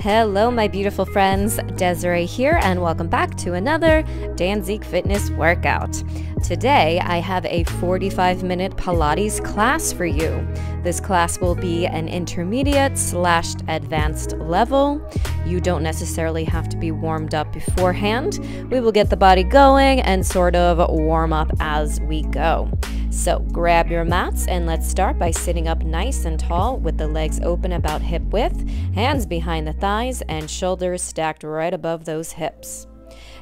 Hello, my beautiful friends. Desiree here, and welcome back to another Dansique Fitness workout. Today, I have a 45-minute Pilates class for you. This class will be an intermediate/advanced level. You don't necessarily have to be warmed up beforehand. We will get the body going and sort of warm up as we go. So grab your mats and let's start by sitting up nice and tall with the legs open about hip width, hands behind the thighs, and shoulders stacked right above those hips.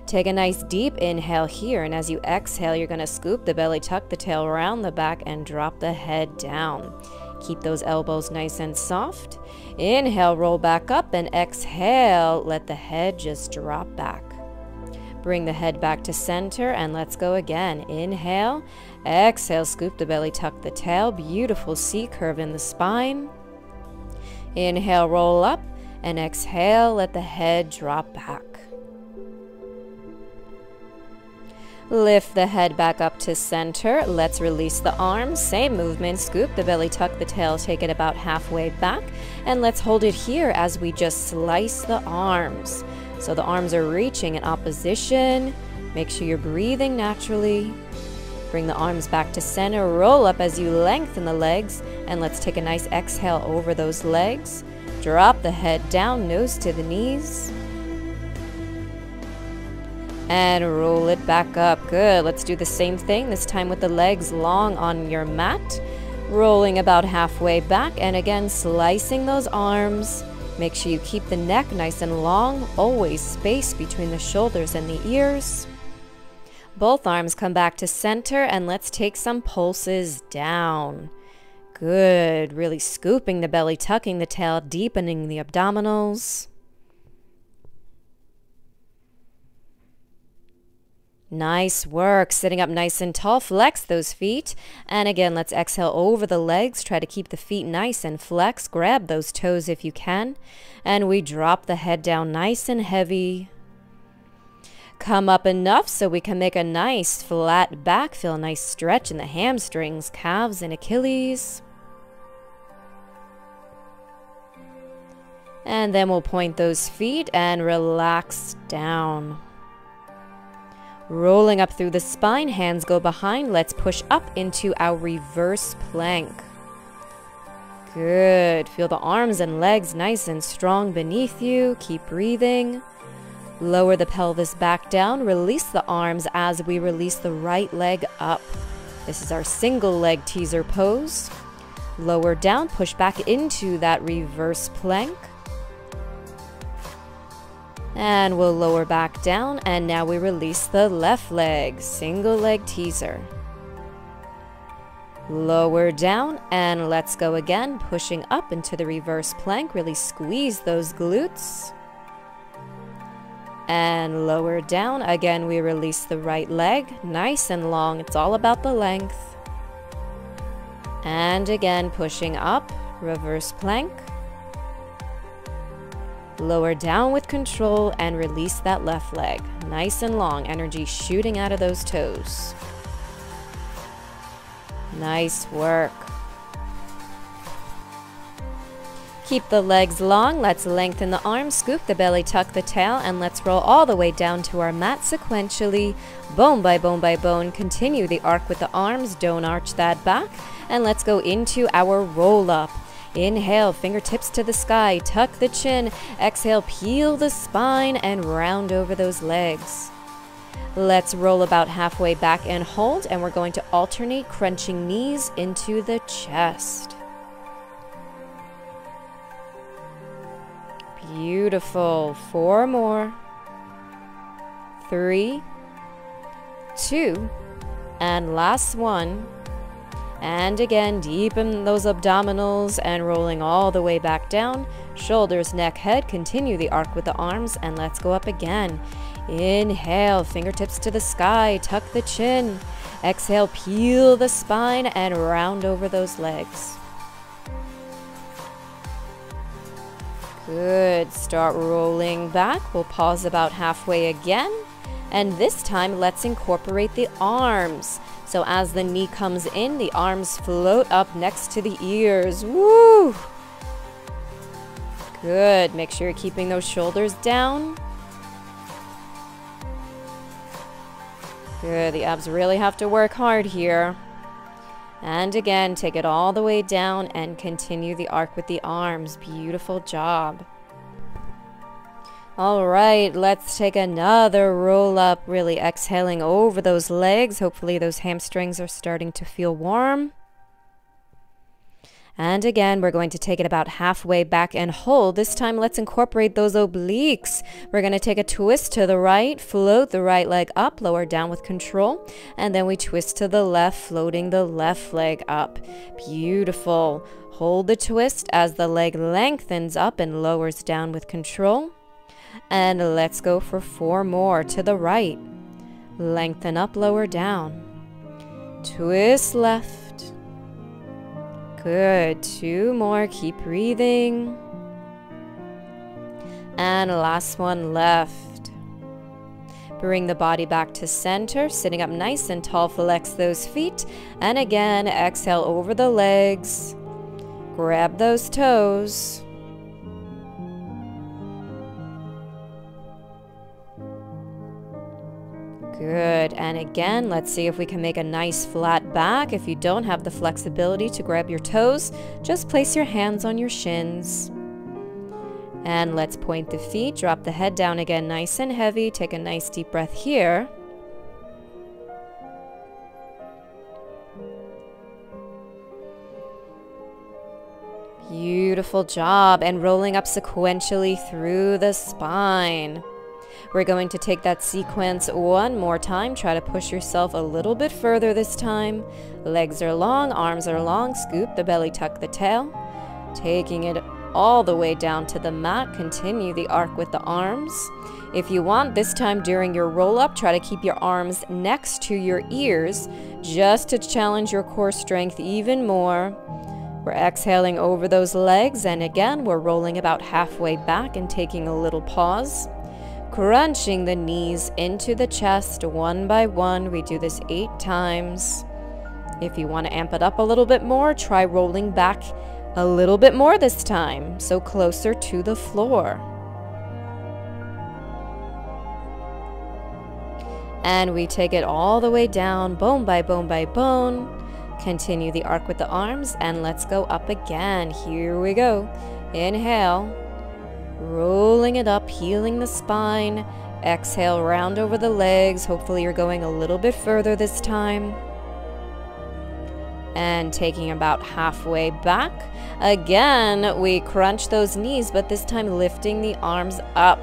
Take a nice deep inhale here, and as you exhale, you're going to scoop the belly, tuck the tail around the back, and drop the head down. Keep those elbows nice and soft. Inhale, roll back up, and exhale, let the head just drop back. Bring the head back to center, and let's go again. Inhale, exhale, scoop the belly, tuck the tail. Beautiful C curve in the spine. Inhale, roll up, and exhale, let the head drop back. Lift the head back up to center. Let's release the arms. Same movement. Scoop the belly, tuck the tail, take it about halfway back. And let's hold it here as we just slice the arms. So the arms are reaching in opposition. Make sure you're breathing naturally. Bring the arms back to center. Roll up as you lengthen the legs. And let's take a nice exhale over those legs. Drop the head down, nose to the knees. And roll it back up. Good. Let's do the same thing, this time with the legs long on your mat. Rolling about halfway back, and again, slicing those arms. Make sure you keep the neck nice and long. Always space between the shoulders and the ears. Both arms come back to center, and let's take some pulses down. Good. Really scooping the belly, tucking the tail, deepening the abdominals. Nice work. Sitting up nice and tall. Flex those feet. And again, let's exhale over the legs. Try to keep the feet nice and flexed. Grab those toes if you can. And we drop the head down nice and heavy. Come up enough so we can make a nice flat back. Feel a nice stretch in the hamstrings, calves, and Achilles. And then we'll point those feet and relax down. Rolling up through the spine, hands go behind. Let's push up into our reverse plank. Good. Feel the arms and legs nice and strong beneath you. Keep breathing. Lower the pelvis back down. Release the arms as we release the right leg up. This is our single leg teaser pose. Lower down, push back into that reverse plank. And we'll lower back down, and now we release the left leg, single leg teaser. Lower down, and let's go again, pushing up into the reverse plank. Really squeeze those glutes. And lower down, again we release the right leg, nice and long. It's all about the length. And again, pushing up, reverse plank. Lower down with control and release that left leg. Nice and long, energy shooting out of those toes. Nice work. Keep the legs long. Let's lengthen the arms, scoop the belly, tuck the tail, and let's roll all the way down to our mat sequentially. Bone by bone by bone. Continue the arc with the arms. Don't arch that back. And let's go into our roll up. Inhale, fingertips to the sky, tuck the chin. Exhale, peel the spine and round over those legs. Let's roll about halfway back and hold, and we're going to alternate crunching knees into the chest. Beautiful. 4 more. 3, 2, and last one. And again, deepen those abdominals and rolling all the way back down. Shoulders, neck, head. Continue the arc with the arms, and let's go up again. Inhale, fingertips to the sky, tuck the chin. Exhale, peel the spine and round over those legs. Good. Start rolling back. We'll pause about halfway again. And this time, let's incorporate the arms. So as the knee comes in, the arms float up next to the ears. Woo! Good. Make sure you're keeping those shoulders down. Good. The abs really have to work hard here. And again, take it all the way down and continue the arc with the arms. Beautiful job. All right, let's take another roll up, really exhaling over those legs. Hopefully those hamstrings are starting to feel warm. And again, we're going to take it about halfway back and hold. This time, let's incorporate those obliques. We're going to take a twist to the right, float the right leg up, lower down with control. And then we twist to the left, floating the left leg up. Beautiful. Hold the twist as the leg lengthens up and lowers down with control. And let's go for 4 more to the right. Lengthen up, lower down. Twist left. Good. 2 more. Keep breathing. And last one left. Bring the body back to center, sitting up nice and tall. Flex those feet. And again, exhale over the legs. Grab those toes. Good. And again, let's see if we can make a nice flat back. If you don't have the flexibility to grab your toes, just place your hands on your shins. And let's point the feet, drop the head down again nice and heavy. Take a nice deep breath here. Beautiful job. And rolling up sequentially through the spine. We're going to take that sequence one more time. Try to push yourself a little bit further this time. Legs are long, arms are long. Scoop the belly, tuck the tail. Taking it all the way down to the mat. Continue the arc with the arms. If you want, this time during your roll-up, try to keep your arms next to your ears just to challenge your core strength even more. We're exhaling over those legs, and again, we're rolling about halfway back and taking a little pause. Crunching the knees into the chest one by one. We do this 8 times. If you want to amp it up a little bit more, try rolling back a little bit more this time, so closer to the floor. And we take it all the way down, bone by bone by bone. Continue the arc with the arms, and let's go up again. Here we go. Inhale. Rolling it up, healing the spine. Exhale, round over the legs. Hopefully you're going a little bit further this time. And taking about halfway back. Again, we crunch those knees, but this time lifting the arms up.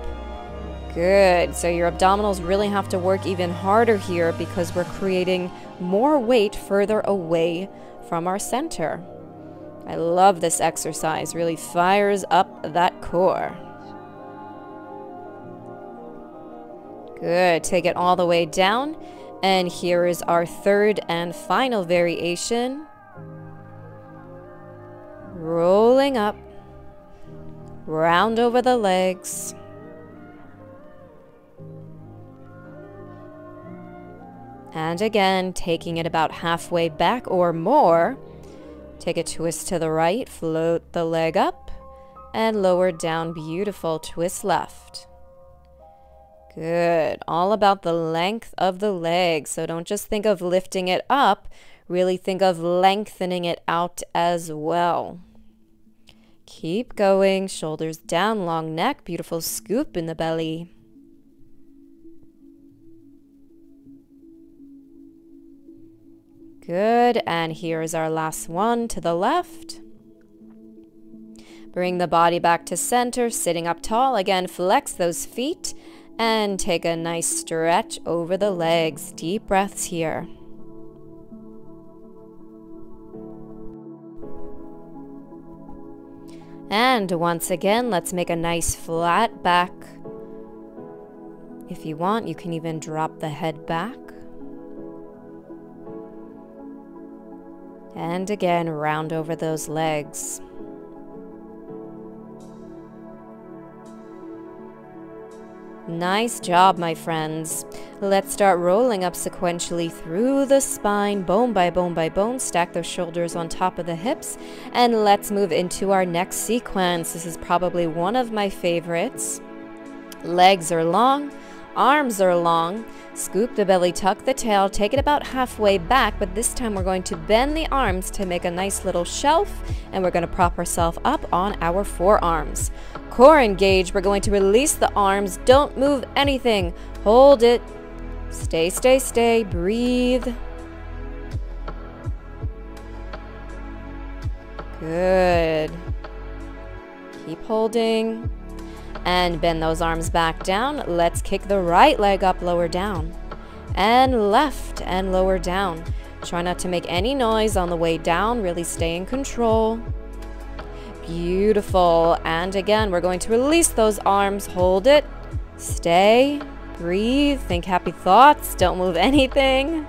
Good. So your abdominals really have to work even harder here because we're creating more weight further away from our center. I love this exercise. Really fires up that core. Good. Take it all the way down. And here is our third and final variation. Rolling up. Round over the legs. And again, taking it about halfway back or more. Take a twist to the right, float the leg up, and lower down. Beautiful. Twist left. Good. All about the length of the leg. So don't just think of lifting it up, really think of lengthening it out as well. Keep going. Shoulders down, long neck. Beautiful scoop in the belly. Good. And here is our last one to the left. Bring the body back to center, sitting up tall. Again, flex those feet and take a nice stretch over the legs. Deep breaths here. And once again, let's make a nice flat back. If you want, you can even drop the head back. And again, round over those legs. Nice job, my friends. Let's start rolling up sequentially through the spine, bone by bone by bone. Stack those shoulders on top of the hips. And let's move into our next sequence. This is probably one of my favorites. Legs are long, arms are long. Scoop the belly, tuck the tail, take it about halfway back, but this time we're going to bend the arms to make a nice little shelf, and we're going to prop ourselves up on our forearms. Core engaged. We're going to release the arms. Don't move anything. Hold it. Stay, stay, stay. Breathe. Good. Keep holding. And bend those arms back down. Let's kick the right leg up, lower down. And left and lower down. Try not to make any noise on the way down. Really stay in control. Beautiful. And again, we're going to release those arms. Hold it. Stay. Breathe. Think happy thoughts. Don't move anything.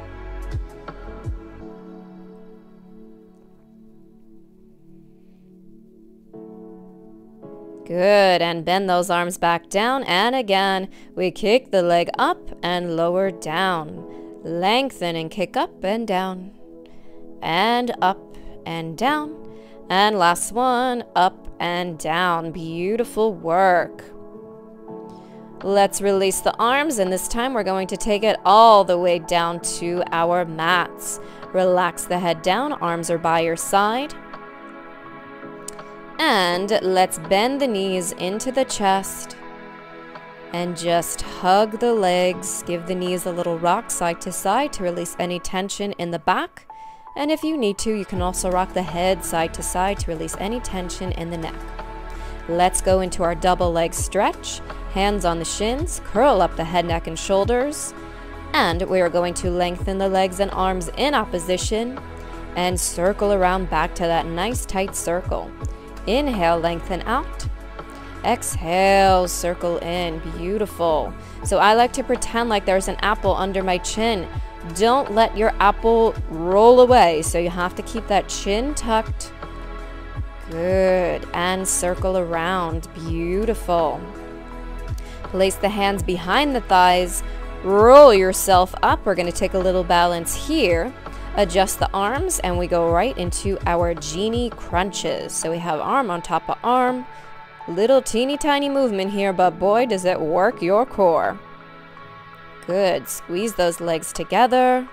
Good, and bend those arms back down, and again, we kick the leg up and lower down. Lengthen and kick up and down, and up and down, and last one, up and down. Beautiful work. Let's release the arms, and this time we're going to take it all the way down to our mats. Relax the head down, arms are by your side. And let's bend the knees into the chest and just hug the legs. Give the knees a little rock side to side to release any tension in the back. And if you need to, you can also rock the head side to side to release any tension in the neck. Let's go into our double leg stretch. Hands on the shins, curl up the head, neck, and shoulders. And we are going to lengthen the legs and arms in opposition and circle around back to that nice tight circle. Inhale, lengthen out. Exhale, circle in. Beautiful. So I like to pretend like there's an apple under my chin. Don't let your apple roll away. So you have to keep that chin tucked. Good. And circle around. Beautiful. Place the hands behind the thighs. Roll yourself up. We're going to take a little balance here. Adjust the arms, and we go right into our Genie Crunches. So we have arm on top of arm. Little teeny tiny movement here, but boy, does it work your core. Good. Squeeze those legs together.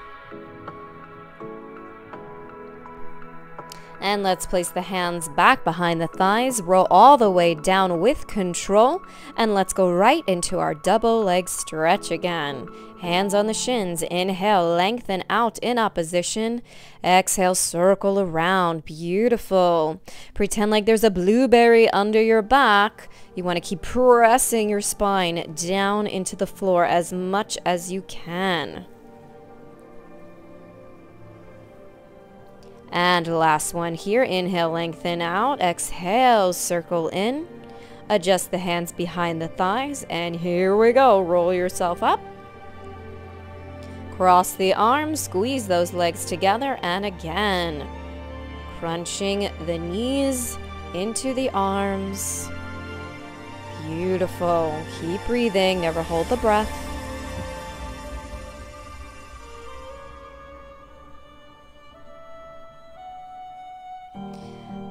And let's place the hands back behind the thighs. Roll all the way down with control. And let's go right into our double leg stretch again. Hands on the shins. Inhale, lengthen out in opposition. Exhale, circle around. Beautiful. Pretend like there's a blueberry under your back. You want to keep pressing your spine down into the floor as much as you can. And last one here. Inhale, lengthen out. Exhale, circle in. Adjust the hands behind the thighs. And here we go. Roll yourself up. Cross the arms. Squeeze those legs together. And again, crunching the knees into the arms. Beautiful. Keep breathing. Never hold the breath.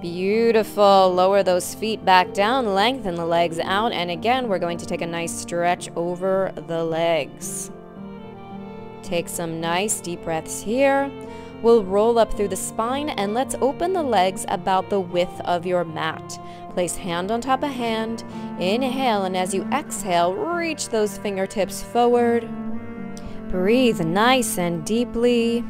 Beautiful. Lower those feet back down, lengthen the legs out, and again, we're going to take a nice stretch over the legs. Take some nice deep breaths here. We'll roll up through the spine, and let's open the legs about the width of your mat. Place hand on top of hand. Inhale, and as you exhale, reach those fingertips forward. Breathe nice and deeply.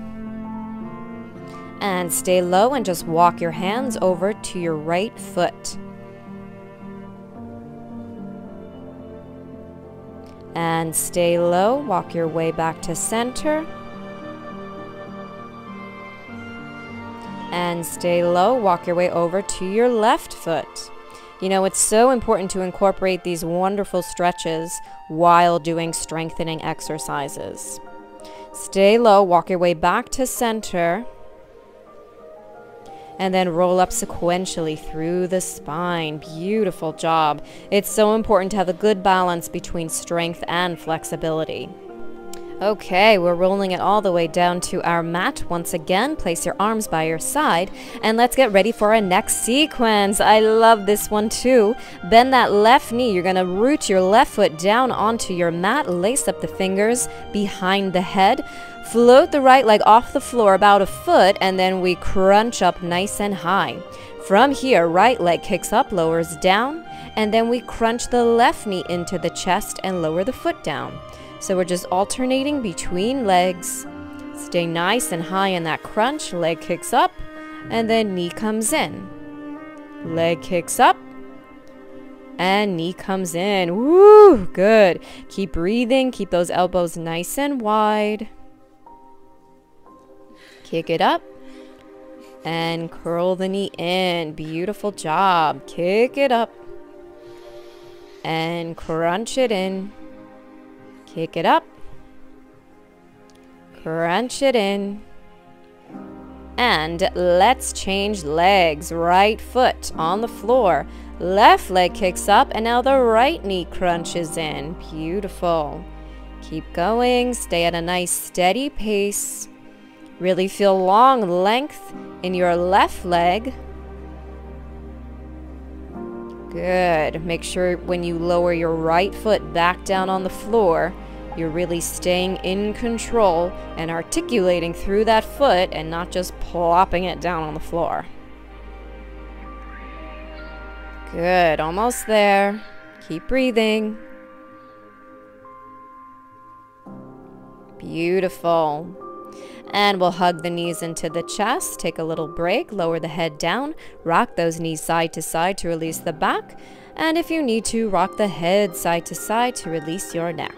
And stay low and just walk your hands over to your right foot. And stay low, walk your way back to center. And stay low, walk your way over to your left foot. You know, it's so important to incorporate these wonderful stretches while doing strengthening exercises. Stay low, walk your way back to center. and then roll up sequentially through the spine. Beautiful job. It's so important to have a good balance between strength and flexibility. Okay, we're rolling it all the way down to our mat. Once again, place your arms by your side, and let's get ready for our next sequence. I love this one too. Bend that left knee. You're gonna root your left foot down onto your mat, lace up the fingers behind the head, float the right leg off the floor about a foot, and then we crunch up nice and high. From here, right leg kicks up, lowers down, and then we crunch the left knee into the chest and lower the foot down. So we're just alternating between legs. Stay nice and high in that crunch. Leg kicks up, and then knee comes in. Leg kicks up, and knee comes in. Woo! Good. Keep breathing. Keep those elbows nice and wide. Kick it up, and curl the knee in. Beautiful job. Kick it up, and crunch it in. Kick it up, crunch it in, and let's change legs. Right foot on the floor, left leg kicks up, and now the right knee crunches in. Beautiful. Keep going, stay at a nice steady pace. Really feel long length in your left leg. Good. Make sure when you lower your right foot back down on the floor, you're really staying in control and articulating through that foot and not just plopping it down on the floor. Good. Almost there. Keep breathing. Beautiful. And we'll hug the knees into the chest, take a little break, lower the head down, rock those knees side to side to release the back, and if you need to, rock the head side to side to release your neck.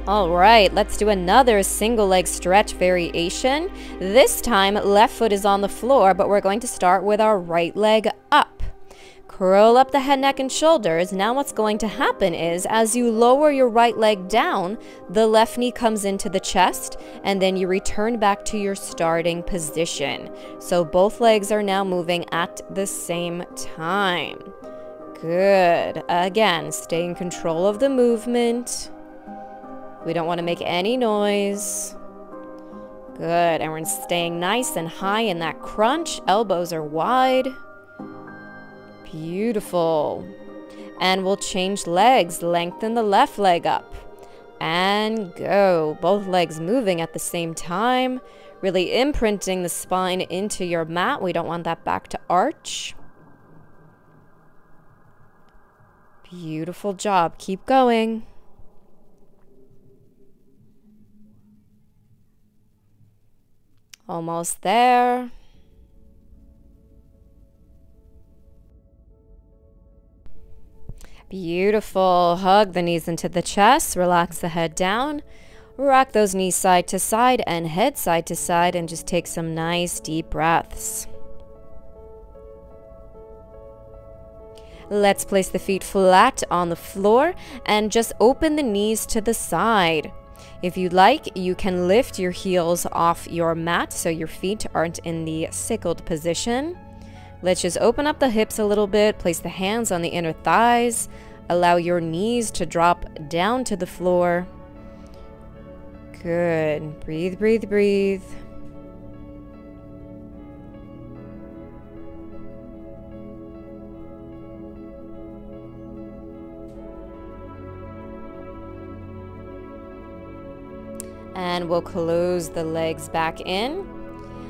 All right, let's do another single leg stretch variation. This time, left foot is on the floor, but we're going to start with our right leg up. Curl up the head, neck, and shoulders. Now what's going to happen is, as you lower your right leg down, the left knee comes into the chest, and then you return back to your starting position. So both legs are now moving at the same time. Good. Again, stay in control of the movement. We don't want to make any noise. Good. And we're staying nice and high in that crunch. Elbows are wide. Beautiful. And we'll change legs. Lengthen the left leg up. And go. Both legs moving at the same time. Really imprinting the spine into your mat. We don't want that back to arch. Beautiful job. Keep going. Almost there. Beautiful. Hug the knees into the chest. Relax the head down. Rock those knees side to side and head side to side, and just take some nice deep breaths. Let's place the feet flat on the floor and just open the knees to the side. If you'd like, you can lift your heels off your mat so your feet aren't in the sickled position. Let's just open up the hips a little bit, place the hands on the inner thighs, allow your knees to drop down to the floor. Good. Breathe, breathe, breathe. And we'll close the legs back in.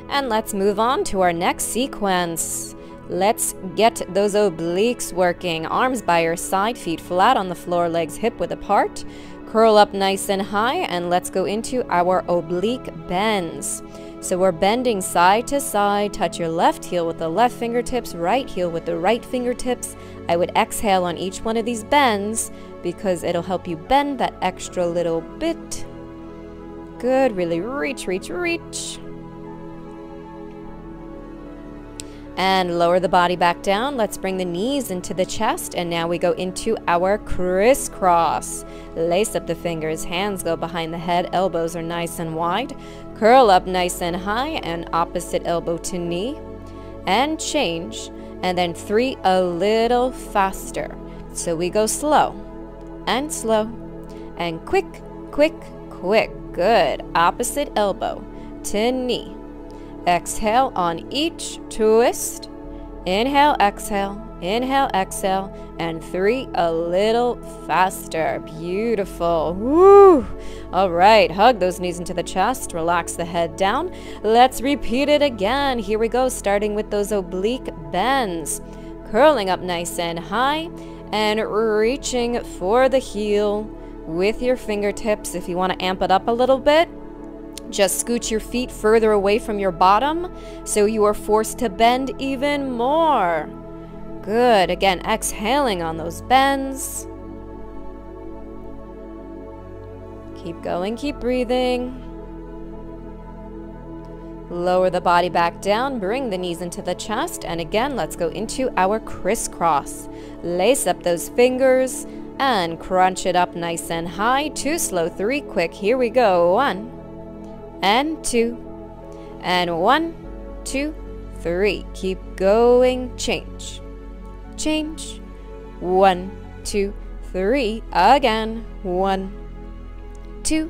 And let's move on to our next sequence. Let's get those obliques working. Arms by your side, feet flat on the floor, legs hip width apart. Curl up nice and high, and let's go into our oblique bends. So we're bending side to side. Touch your left heel with the left fingertips, right heel with the right fingertips. I would exhale on each one of these bends because it'll help you bend that extra little bit. Good. Really reach, reach, reach. And lower the body back down. Let's bring the knees into the chest. And now we go into our Criss Cross. Lace up the fingers. Hands go behind the head. Elbows are nice and wide. Curl up nice and high. And opposite elbow to knee. And change. And then 3 a little faster. So we go slow. And slow. And quick, quick, quick. Good. Opposite elbow to knee. Exhale on each twist. Inhale, exhale, and 3 a little faster. Beautiful. Woo! All right, hug those knees into the chest, relax the head down. Let's repeat it again. Here we go, starting with those oblique bends. Curling up nice and high and reaching for the heel with your fingertips. If you want to amp it up a little bit, just scoot your feet further away from your bottom so you are forced to bend even more. Good. Again, exhaling on those bends. Keep going, keep breathing. Lower the body back down, bring the knees into the chest, and again, let's go into our Criss Cross. Lace up those fingers and crunch it up nice and high. 2 slow, 3 quick. Here we go. 1. And 2, and 1, 2, 3. Keep going. Change, change. 1, 2, 3. Again. 1, 2,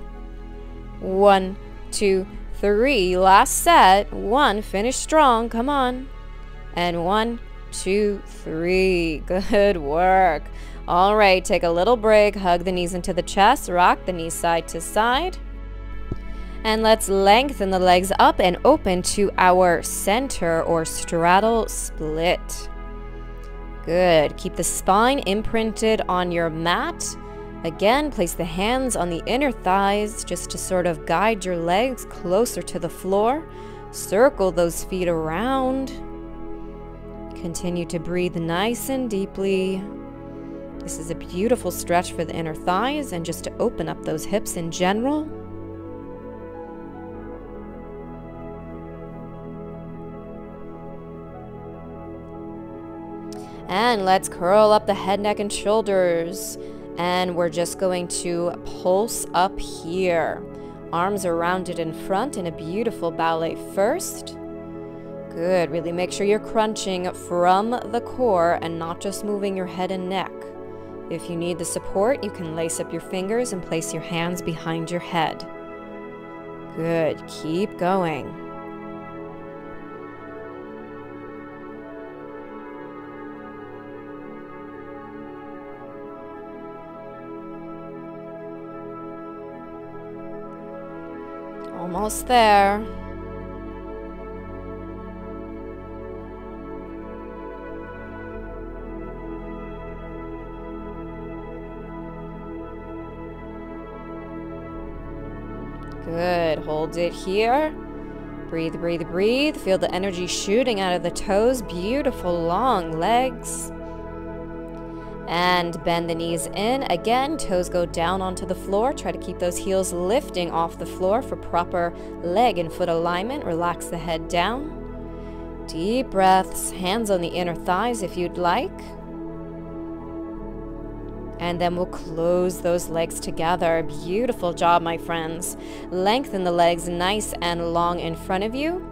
1, 2, 3. Last set. 1. Finish strong. Come on. And 1, 2, 3. Good work. All right. Take a little break. Hug the knees into the chest. Rock the knees side to side. And let's lengthen the legs up and open to our center or straddle split. Good. Keep the spine imprinted on your mat. Again, place the hands on the inner thighs just to sort of guide your legs closer to the floor. Circle those feet around. Continue to breathe nice and deeply. This is a beautiful stretch for the inner thighs and just to open up those hips in general. And let's curl up the head, neck, and shoulders. And we're just going to pulse up here. Arms are rounded in front in a beautiful ballet first. Good. Really make sure you're crunching from the core and not just moving your head and neck. If you need the support, you can lace up your fingers and place your hands behind your head. Good. Keep going. Almost there. Good. Hold it here. Breathe, breathe, breathe. Feel the energy shooting out of the toes. Beautiful long legs. And bend the knees in. Again, toes go down onto the floor. Try to keep those heels lifting off the floor for proper leg and foot alignment. Relax the head down. Deep breaths. Hands on the inner thighs if you'd like. And then we'll close those legs together. Beautiful job, my friends. Lengthen the legs nice and long in front of you.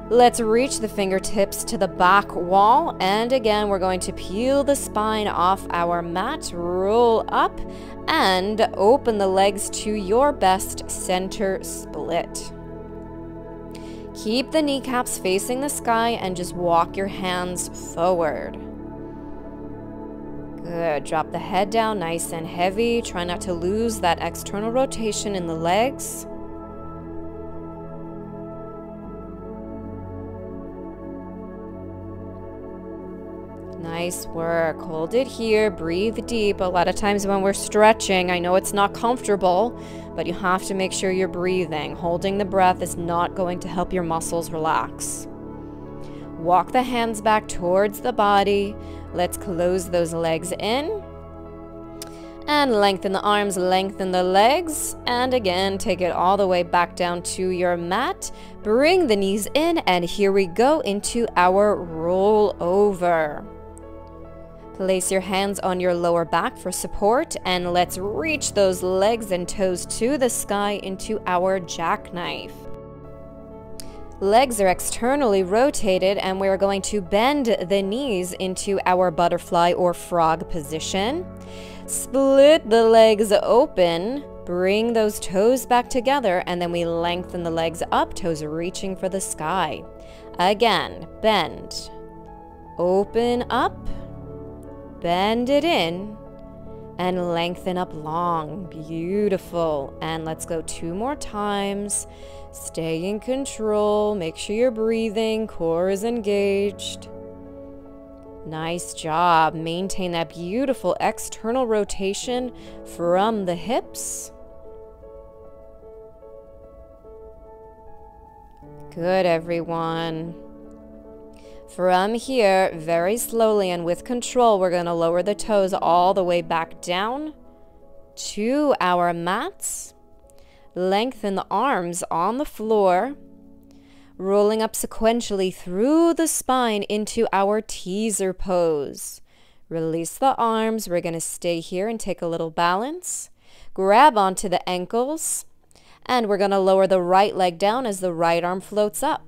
Let's reach the fingertips to the back wall. And again, we're going to peel the spine off our mat, roll up, and open the legs to your best center split. Keep the kneecaps facing the sky and just walk your hands forward. Good. Drop the head down nice and heavy. Try not to lose that external rotation in the legs. Nice work. Hold it here. Breathe deep. A lot of times when we're stretching, I know it's not comfortable, but you have to make sure you're breathing. Holding the breath is not going to help your muscles relax. Walk the hands back towards the body. Let's close those legs in. And lengthen the arms, lengthen the legs, and again, take it all the way back down to your mat. Bring the knees in, and here we go into our roll over. Place your hands on your lower back for support, and let's reach those legs and toes to the sky into our jackknife. Legs are externally rotated, and we're going to bend the knees into our butterfly or frog position. Split the legs open, bring those toes back together, and then we lengthen the legs up, toes reaching for the sky. Again, bend, open up, bend it in, and lengthen up long. Beautiful. And let's go 2 more times. Stay in control, make sure you're breathing, core is engaged. Nice job. Maintain that beautiful external rotation from the hips. Good, everyone. From here, very slowly and with control, we're going to lower the toes all the way back down to our mats. Lengthen the arms on the floor, rolling up sequentially through the spine into our teaser pose. Release the arms. We're going to stay here and take a little balance. Grab onto the ankles, and we're going to lower the right leg down as the right arm floats up.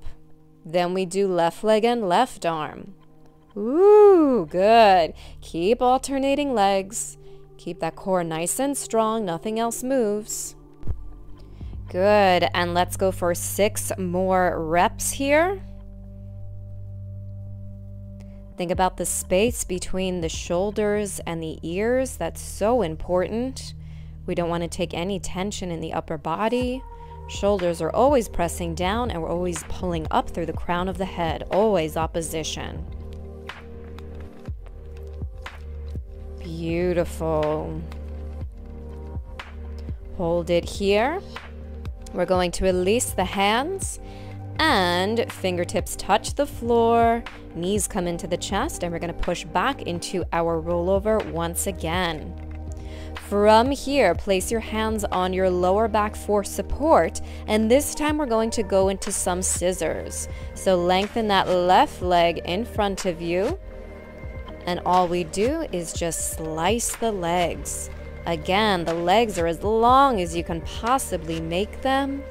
Then we do left leg and left arm. Ooh, good. Keep alternating legs. Keep that core nice and strong. Nothing else moves. Good, and let's go for 6 more reps here. Think about the space between the shoulders and the ears. That's so important. We don't want to take any tension in the upper body. Shoulders are always pressing down, and we're always pulling up through the crown of the head. Always opposition. Beautiful. Hold it here. We're going to release the hands, and fingertips touch the floor, knees come into the chest, and we're going to push back into our rollover once again. From here, place your hands on your lower back for support, and this time we're going to go into some scissors. So lengthen that left leg in front of you, and all we do is just slice the legs. Again, the legs are as long as you can possibly make them,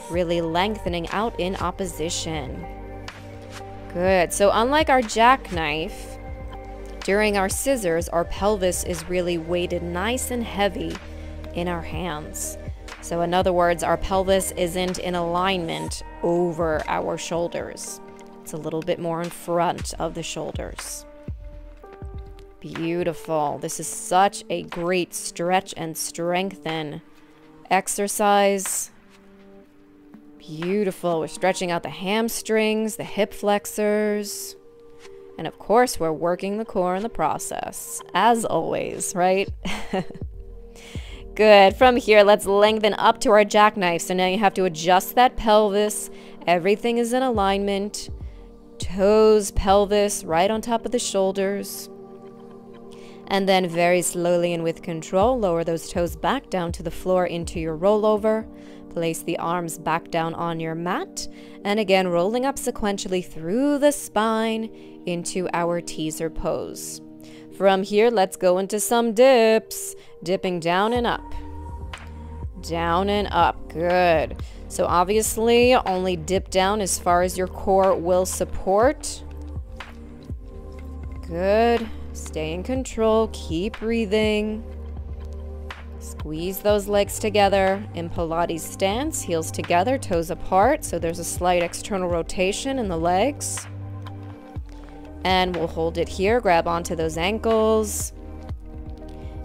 really lengthening out in opposition. Good. So unlike our jackknife, during our scissors, our pelvis is really weighted nice and heavy in our hands. So in other words, our pelvis isn't in alignment over our shoulders. It's a little bit more in front of the shoulders. Beautiful. This is such a great stretch and strengthen exercise. Beautiful. We're stretching out the hamstrings, the hip flexors, and of course we're working the core in the process, as always, right? Good. From here, let's lengthen up to our jackknife. So now you have to adjust that pelvis. Everything is in alignment. Toes, pelvis, right on top of the shoulders. And then very slowly and with control, lower those toes back down to the floor into your rollover. Place the arms back down on your mat. And again, rolling up sequentially through the spine into our teaser pose. From here, let's go into some dips. Dipping down and up. Down and up. Good. So obviously, only dip down as far as your core will support. Good. Stay in control, keep breathing. Squeeze those legs together in Pilates stance, heels together, toes apart, so there's a slight external rotation in the legs. And we'll hold it here, grab onto those ankles.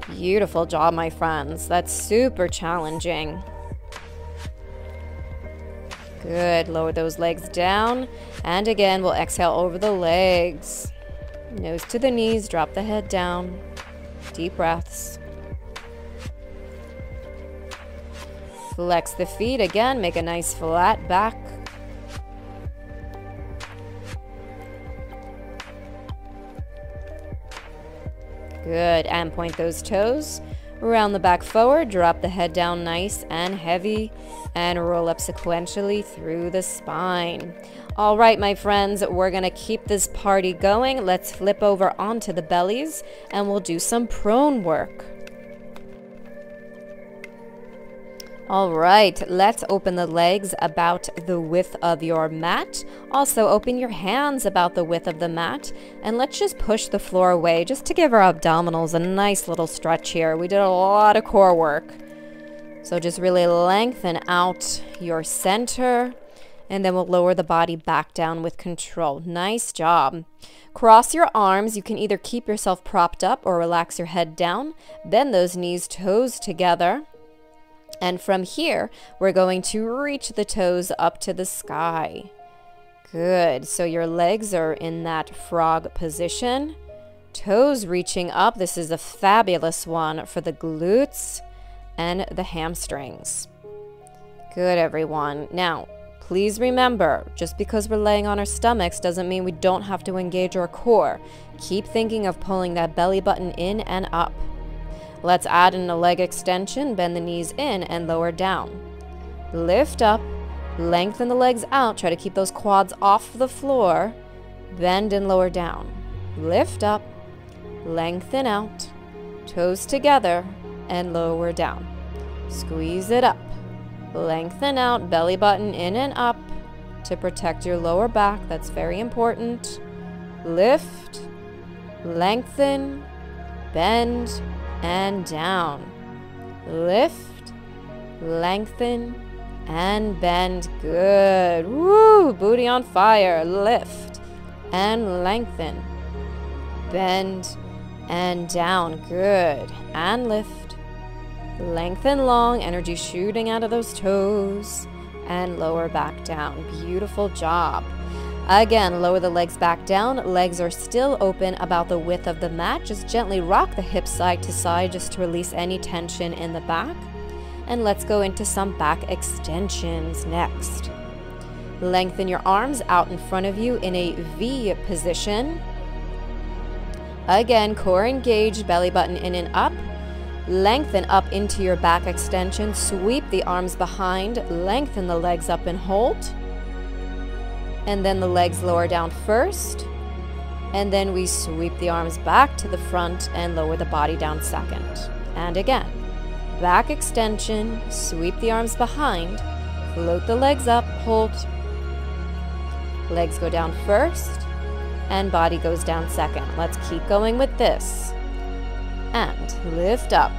Beautiful job, my friends. That's super challenging. Good, lower those legs down. And again, we'll exhale over the legs. Nose to the knees, drop the head down. Deep breaths. Flex the feet again, make a nice flat back. Good, and point those toes. Round the back forward, drop the head down nice and heavy, and roll up sequentially through the spine. All right, my friends, we're gonna keep this party going. Let's flip over onto the bellies, and we'll do some prone work. All right, let's open the legs about the width of your mat. Also, open your hands about the width of the mat. And let's just push the floor away just to give our abdominals a nice little stretch here. We did a lot of core work. So just really lengthen out your center. And then we'll lower the body back down with control. Nice job. Cross your arms. You can either keep yourself propped up or relax your head down. Bend those knees, toes together. And from here, we're going to reach the toes up to the sky. Good. So your legs are in that frog position. Toes reaching up. This is a fabulous one for the glutes and the hamstrings. Good, everyone. Now, please remember, just because we're laying on our stomachs doesn't mean we don't have to engage our core. Keep thinking of pulling that belly button in and up. Let's add in a leg extension, bend the knees in and lower down. Lift up, lengthen the legs out, try to keep those quads off the floor, bend and lower down. Lift up, lengthen out, toes together and lower down. Squeeze it up, lengthen out, belly button in and up to protect your lower back. That's very important. Lift, lengthen, bend, and down. Lift, lengthen, and bend. Good. Woo! Booty on fire. Lift and lengthen. Bend and down. Good. And lift. Lengthen long. Energy shooting out of those toes. And lower back down. Beautiful job. Again, lower the legs back down. Legs are still open about the width of the mat. Just gently rock the hips side to side just to release any tension in the back. And let's go into some back extensions next. Lengthen your arms out in front of you in a V position. Again, core engaged, belly button in and up. Lengthen up into your back extension. Sweep the arms behind. Lengthen the legs up and hold. And then the legs lower down first. And then we sweep the arms back to the front and lower the body down second. And again, back extension, sweep the arms behind, float the legs up, hold. Legs go down first, and body goes down second. Let's keep going with this. And lift up,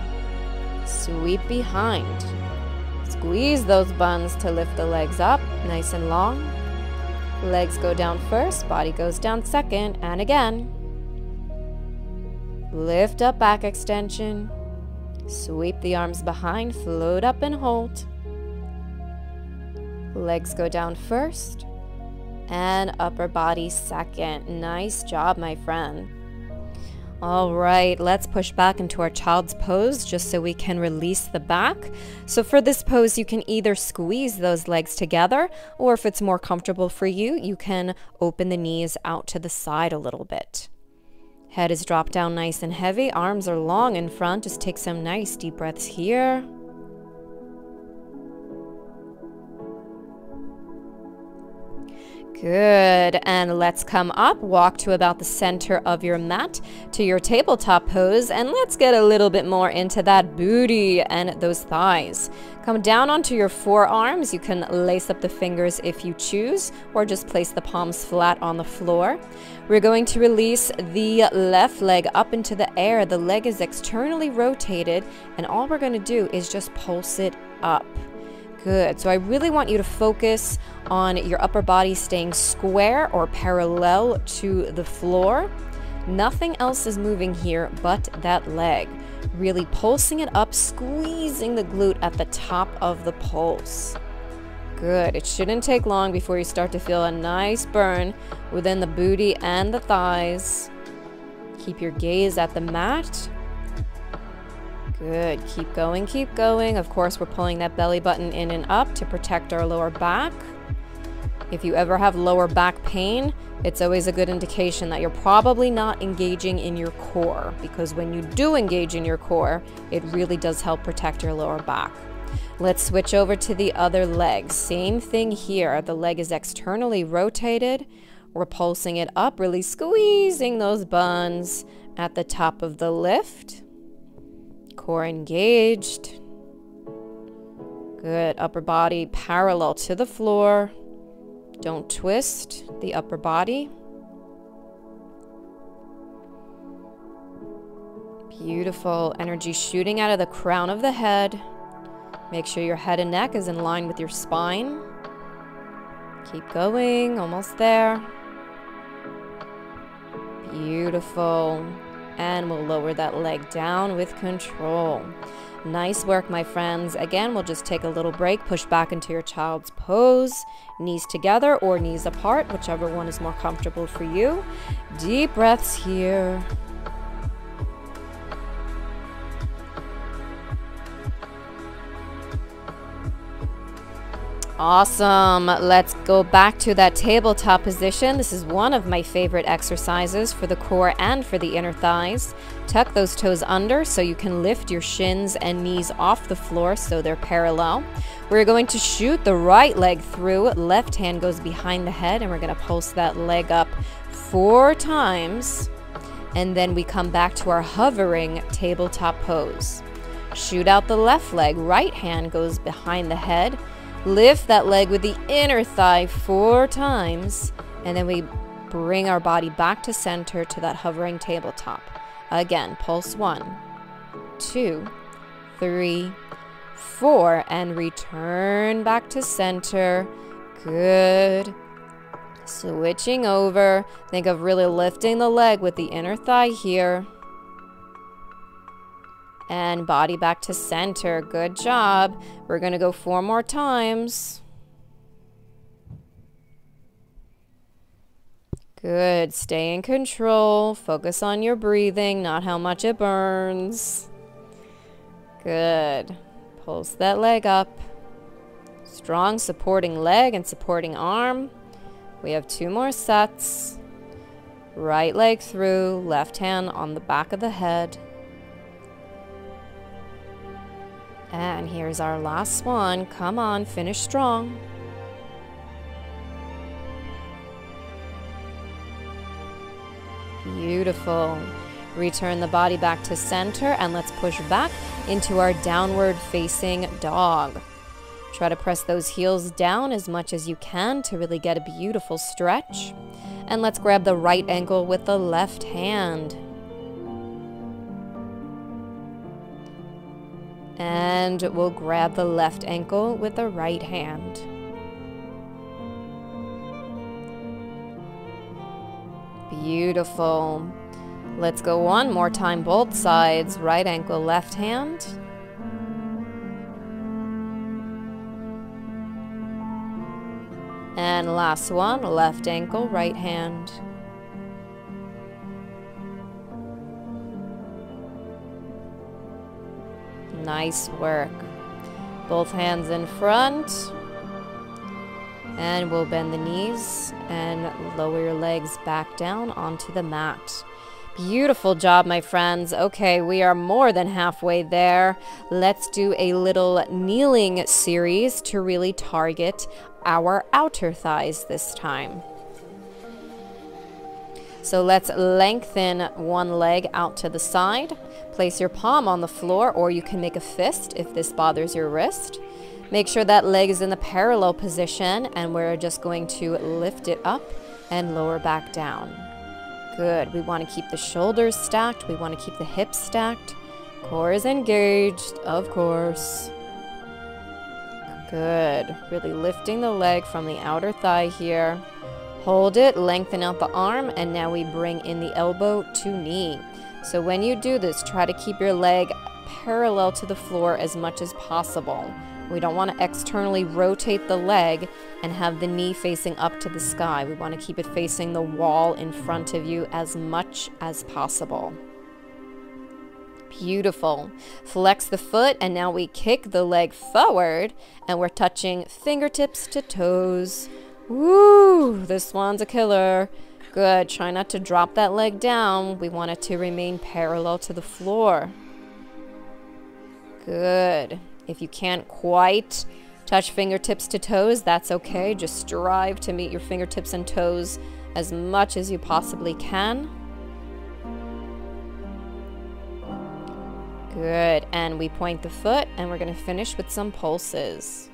sweep behind. Squeeze those buns to lift the legs up, nice and long. Legs go down first, body goes down second, and again. Lift up, back extension. Sweep the arms behind, float up and hold. Legs go down first, and upper body second. Nice job, my friend. All right, let's push back into our child's pose just so we can release the back. So for this pose, you can either squeeze those legs together, or if it's more comfortable for you, you can open the knees out to the side a little bit. Head is dropped down nice and heavy. Arms are long in front. Just take some nice deep breaths here. Good, and let's come up, walk to about the center of your mat to your tabletop pose, and let's get a little bit more into that booty and those thighs. Come down onto your forearms. You can lace up the fingers if you choose, or just place the palms flat on the floor. We're going to release the left leg up into the air. The leg is externally rotated, and all we're going to do is just pulse it up. Good. So I really want you to focus on your upper body staying square or parallel to the floor. Nothing else is moving here but that leg. Really pulsing it up, squeezing the glute at the top of the pulse. Good. It shouldn't take long before you start to feel a nice burn within the booty and the thighs. Keep your gaze at the mat. Good. Keep going, keep going. Of course, we're pulling that belly button in and up to protect our lower back. If you ever have lower back pain, it's always a good indication that you're probably not engaging in your core, because when you do engage in your core, it really does help protect your lower back. Let's switch over to the other leg. Same thing here. The leg is externally rotated. We're pulsing it up, really squeezing those buns at the top of the lift. Core engaged. Good. Upper body parallel to the floor. Don't twist the upper body. Beautiful. Energy shooting out of the crown of the head. Make sure your head and neck is in line with your spine. Keep going. Almost there. Beautiful. And we'll lower that leg down with control. Nice work, my friends. Again, we'll just take a little break. Push back into your child's pose. Knees together or knees apart, whichever one is more comfortable for you. Deep breaths here. Awesome. Let's go back to that tabletop position. This is one of my favorite exercises for the core and for the inner thighs. Tuck those toes under so you can lift your shins and knees off the floor so they're parallel. We're going to shoot the right leg through. Left hand goes behind the head, and we're going to pulse that leg up 4 times. And then we come back to our hovering tabletop pose. Shoot out the left leg. Right hand goes behind the head. Lift that leg with the inner thigh 4 times, and then we bring our body back to center to that hovering tabletop. Again, pulse 1, 2, 3, 4, and return back to center. Good. Switching over. Think of really lifting the leg with the inner thigh here. And body back to center. Good job. We're going to go 4 more times. Good. Stay in control. Focus on your breathing, not how much it burns. Good. Pulse that leg up. Strong supporting leg and supporting arm. We have 2 more sets. Right leg through, left hand on the back of the head. And here's our last one. Come on, finish strong. Beautiful. Return the body back to center, and let's push back into our downward facing dog. Try to press those heels down as much as you can to really get a beautiful stretch. And let's grab the right ankle with the left hand. And we'll grab the left ankle with the right hand. Beautiful. Let's go one more time, both sides. Right ankle, left hand. And last one, left ankle, right hand. Nice work. Both hands in front. And we'll bend the knees and lower your legs back down onto the mat. Beautiful job, my friends. Okay, we are more than halfway there. Let's do a little kneeling series to really target our outer thighs this time. So let's lengthen one leg out to the side. Place your palm on the floor, or you can make a fist if this bothers your wrist. Make sure that leg is in the parallel position, and we're just going to lift it up and lower back down. Good. We want to keep the shoulders stacked. We want to keep the hips stacked. Core is engaged, of course. Good. Really lifting the leg from the outer thigh here. Hold it, lengthen out the arm, and now we bring in the elbow to knee. So when you do this, try to keep your leg parallel to the floor as much as possible. We don't want to externally rotate the leg and have the knee facing up to the sky. We want to keep it facing the wall in front of you as much as possible. Beautiful. Flex the foot, and now we kick the leg forward, and we're touching fingertips to toes. Woo! This one's a killer. Good. Try not to drop that leg down. We want it to remain parallel to the floor. Good. If you can't quite touch fingertips to toes, that's okay. Just strive to meet your fingertips and toes as much as you possibly can. Good. And we point the foot, and we're going to finish with some pulses.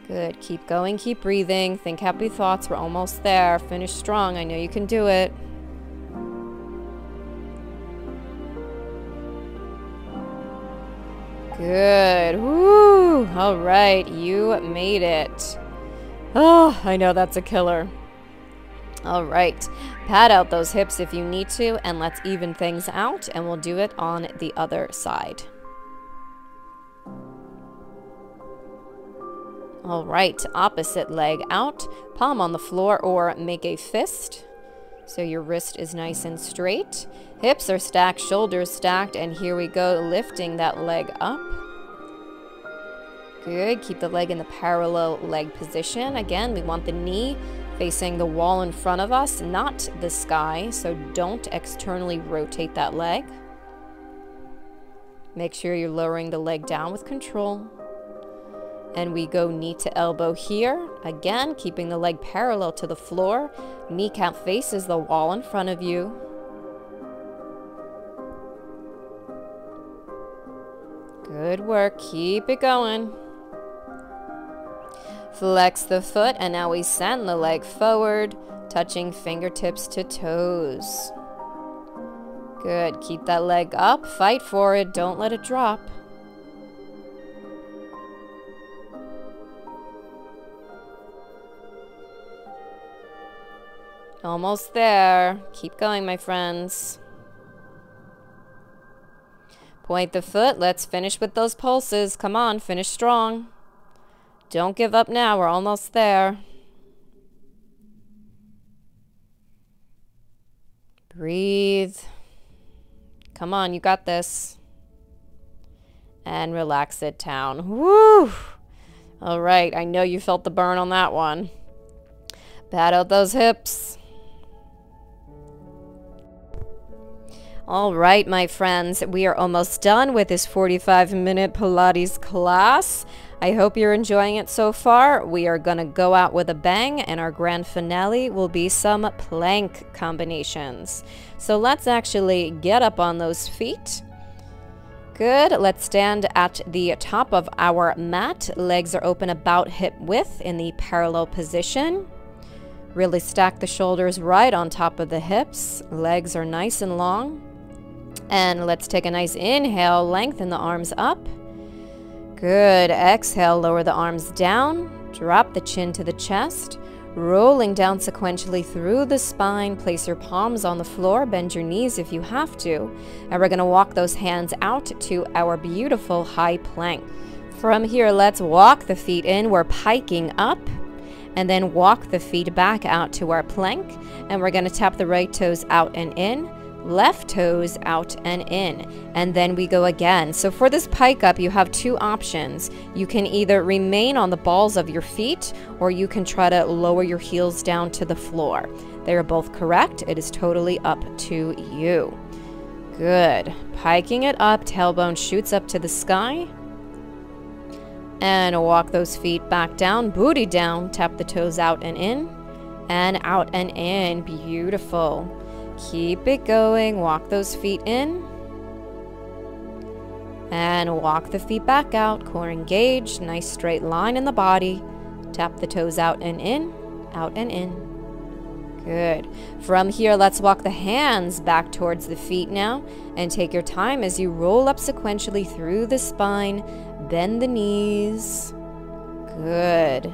Good. Keep going. Keep breathing. Think happy thoughts. We're almost there. Finish strong. I know you can do it. Good. Woo! All right. You made it. Oh, I know that's a killer. All right. Pad out those hips if you need to, and let's even things out, and we'll do it on the other side. All right, opposite leg out, palm on the floor or make a fist. So your wrist is nice and straight. Hips are stacked, shoulders stacked, and here we go, lifting that leg up. Good, keep the leg in the parallel leg position. Again, we want the knee facing the wall in front of us, not the sky, so don't externally rotate that leg. Make sure you're lowering the leg down with control. And we go knee to elbow here. Again, keeping the leg parallel to the floor. Kneecap faces the wall in front of you. Good work. Keep it going. Flex the foot, and now we send the leg forward, touching fingertips to toes. Good. Keep that leg up. Fight for it. Don't let it drop. Almost there. Keep going, my friends. Point the foot. Let's finish with those pulses. Come on, finish strong. Don't give up now. We're almost there. Breathe. Come on, you got this. And relax it down. Woo! All right, I know you felt the burn on that one. Pad out those hips. All right, my friends, we are almost done with this 45-minute Pilates class. I hope you're enjoying it so far. We are going to go out with a bang, and our grand finale will be some plank combinations. So let's actually get up on those feet. Good. Let's stand at the top of our mat. Legs are open about hip width in the parallel position. Really stack the shoulders right on top of the hips. Legs are nice and long. And let's take a nice inhale, lengthen the arms up. Good. Exhale, lower the arms down. Drop the chin to the chest. Rolling down sequentially through the spine. Place your palms on the floor. Bend your knees if you have to. And we're going to walk those hands out to our beautiful high plank. From here, let's walk the feet in. We're piking up. And then walk the feet back out to our plank. And we're going to tap the right toes out and in. Left toes out and in, and then we go again. So for this pike up, you have two options. You can either remain on the balls of your feet, or you can try to lower your heels down to the floor. They are both correct. It is totally up to you. Good. Piking it up, tailbone shoots up to the sky. And walk those feet back down, booty down, tap the toes out and in, and out and in. Beautiful. Keep it going. Walk those feet in. And walk the feet back out. Core engaged. Nice straight line in the body. Tap the toes out and in. Out and in. Good. From here, let's walk the hands back towards the feet now. And take your time as you roll up sequentially through the spine. Bend the knees. Good.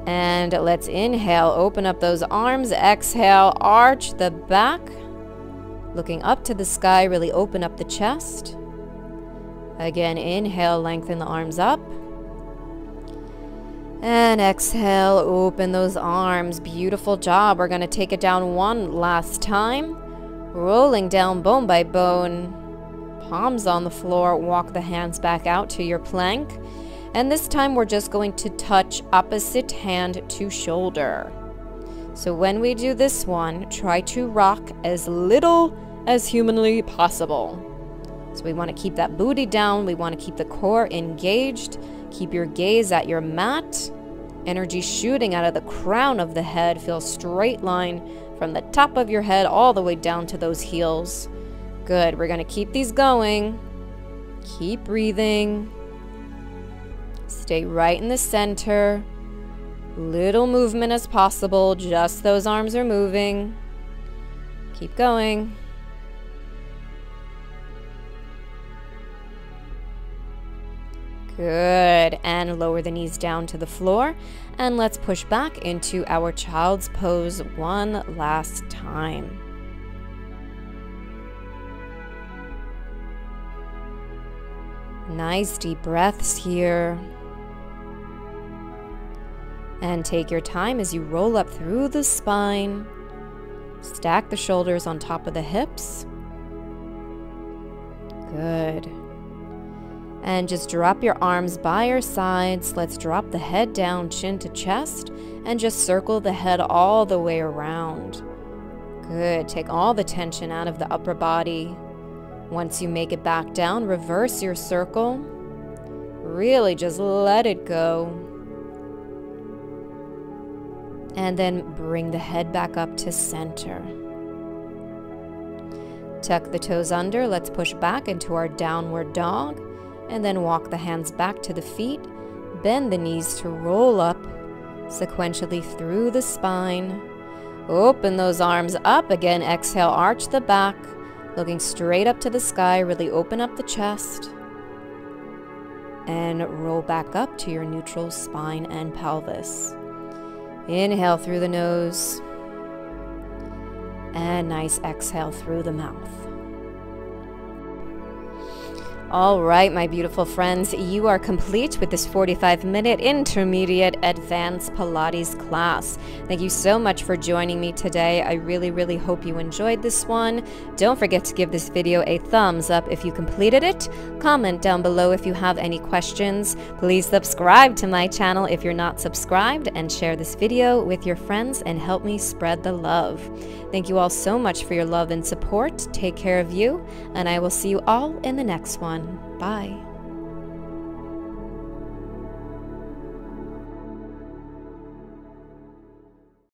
And let's inhale, open up those arms, exhale, arch the back, looking up to the sky, really open up the chest. Again, inhale, lengthen the arms up. And exhale, open those arms. Beautiful job. We're going to take it down one last time, rolling down bone by bone, palms on the floor, walk the hands back out to your plank. And this time we're just going to touch opposite hand to shoulder. So when we do this one, try to rock as little as humanly possible. So we want to keep that booty down. We want to keep the core engaged. Keep your gaze at your mat. Energy shooting out of the crown of the head. Feel a straight line from the top of your head all the way down to those heels. Good. We're going to keep these going. Keep breathing. Stay right in the center. Little movement as possible. Just those arms are moving. Keep going. Good. And lower the knees down to the floor. And let's push back into our child's pose one last time. Nice deep breaths here. And take your time as you roll up through the spine. Stack the shoulders on top of the hips. Good. And just drop your arms by your sides. Let's drop the head down, chin to chest, and just circle the head all the way around. Good. Take all the tension out of the upper body. Once you make it back down, reverse your circle. Really just let it go. And then bring the head back up to center. Tuck the toes under. Let's push back into our downward dog. And then walk the hands back to the feet. Bend the knees to roll up sequentially through the spine. Open those arms up. Again, exhale, arch the back. Looking straight up to the sky. Really open up the chest. And roll back up to your neutral spine and pelvis. Inhale through the nose. And nice exhale through the mouth. All right, my beautiful friends, you are complete with this 45-minute intermediate advanced Pilates class. Thank you so much for joining me today. I really, really hope you enjoyed this one. Don't forget to give this video a thumbs up if you completed it. Comment down below if you have any questions. Please subscribe to my channel if you're not subscribed, and share this video with your friends and help me spread the love. Thank you all so much for your love and support. Take care of you, and I will see you all in the next one. Bye.